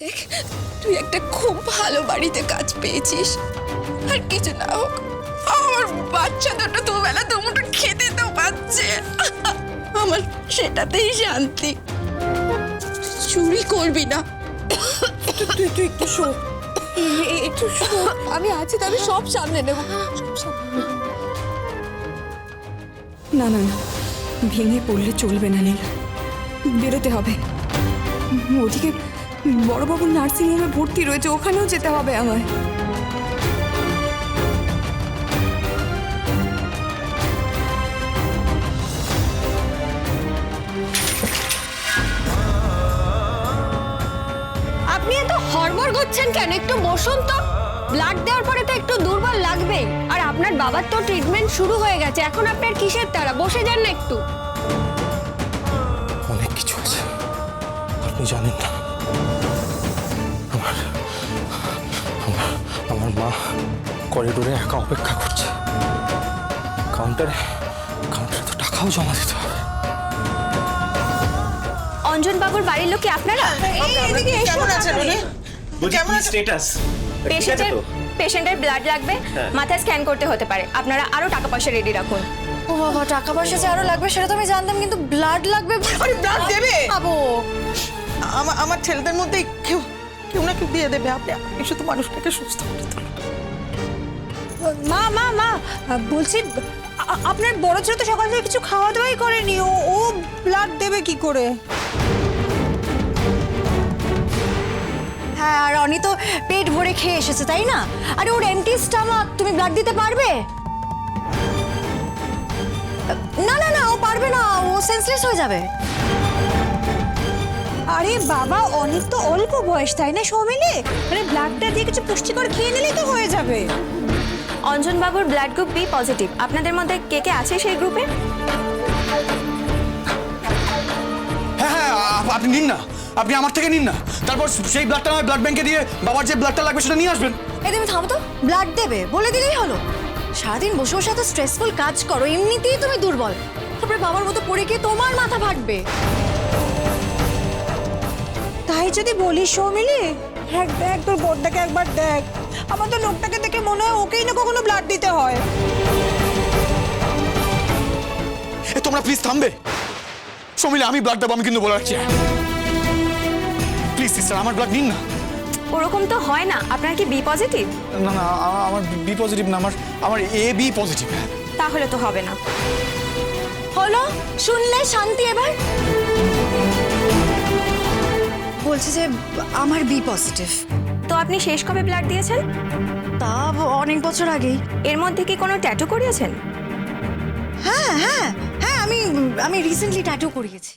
দেখ, তুই একটা খুব ভালো বাড়িতে কাজ পেয়েছিস। আর কিছু না হোক, আমার বাচ্চা দুটো দুবেলা দুমুঠো খেতে তো পাচ্ছে। আমার সেটাতেই শান্তি। চুরি করবি না। তুই তুই একটু শো, একটু শো। আমি আছি তো, আমি সব সামনে নেব। না না না, ভেঙে পড়লে চলবে না নীল, বেরোতে হবে। ওদিকে বড়বাবুর নার্সিংহোমে ভর্তি রয়েছে, ওখানেও যেতে হবে আমায়। আপনি এত হড়বড় করছেন কেন? একটু বসুন তো। ব্লাড দেওয়ার পরে তো একটু দুর্বল লাগবে। আর আপনার বাবার তো ট্রিটমেন্ট শুরু হয়ে গেছে, এখন আপনার কিসের তাড়া? বসে যান না একটু। অনেক কিছু আছে, আপনি জানেন না। আমার আমার আমার মা করিডোরে একা অপেক্ষা করছে। কাউন্টারে তো টাকাও জমা দিতে হবে। অঞ্জন বাবুর বাড়ির লোক কি আপনারা? কেমন আছেন উনি? কেমন স্ট্যাটাস? পেশেন্টের ব্লাড লাগবে, মাথায় স্ক্যান করতে হতে পারে। আপনারা আরো টাকা পয়সা রেডি রাখুন। ও বাবা, টাকা পয়সা যে আরো লাগবে সেটা তো আমি জানতাম, কিন্তু ব্লাড লাগবে। আরে ব্লাড দেবে? পাবো। আমার ছেলেদের মধ্যে কেউ কেউ না কেউ দিয়ে দেবে। আপনি শুধু মানুষটাকে সুস্থ করে তুলুন। মা মা মা, বলছি আপনার বড় ছেলে তো সকাল থেকে কিছু খাওয়া দাওয়াই করেনি, ও ব্লাড দেবে কি করে? হ্যাঁ, আর অনি তো পেট ভরে খেয়ে এসেছে, তাই না? আরে ওর এমটি স্টমাক, তুমি ব্লাড দিতে পারবে? না না না, ও পারবে না, ও সেন্সলেস হয়ে যাবে। আরে বাবা, অনেক তো অল্প বয়স, তাই না সৌমিলি? মানে ব্লাডটা দিয়ে কিছু পুষ্টিকর খেয়ে নিলেই তো হয়ে যাবে। অঞ্জন বাবুর ব্লাড গ্রুপ বি পজিটিভ। আপনাদের মধ্যে কে কে আছে সেই গ্রুপে? হ্যাঁ হ্যাঁ, আপনি নিন না, আপনি আমার থেকে নিন না। তারপর সেই ব্লাডটা আমার ব্লাড ব্যাংকে দিয়ে বাবার যে ব্লাডটা লাগবে সেটা নিয়ে আসবেন। এই তুমি থামো তো, ব্লাড দেবে বলে দিলেই হলো। সারাদিন বসে বসে এত স্ট্রেসফুল কাজ করো, এমনিতেই তুমি দুর্বল, তারপরে বাবার মতো পড়ে গিয়ে তোমার মাথা ফাটবে। তাই যদি বলিস সৌমিলি, দেখ দেখ তোর বোনটাকে একবার দেখ। আমার তো লোকটাকে দেখে মনে হয় ওকেই না কখনো ব্লাড দিতে হয়। তোমরা প্লিজ থামবে। সমিলে, আমি ব্লাড দেবো, আমি কিন্তু বলে রাখছি। প্লিজ সিস্টার, আমার ব্লাড নিন না। ওরকম তো হয় না। আপনার কি বি পজিটিভ? না না, আমার বি পজিটিভ না, আমার এ বি পজিটিভ। তাহলে তো হবে না। হলো, শুনলে শান্তি এবার? বলছে যে আমার বি পজিটিভ। তো আপনি শেষ কবে ব্লাড দিয়েছেন? তা অনেক বছর আগেই। এর মধ্যে কি কোনো ট্যাটু করিয়েছেন? হ্যাঁ হ্যাঁ হ্যাঁ, আমি রিসেন্টলি ট্যাটু করিয়েছি।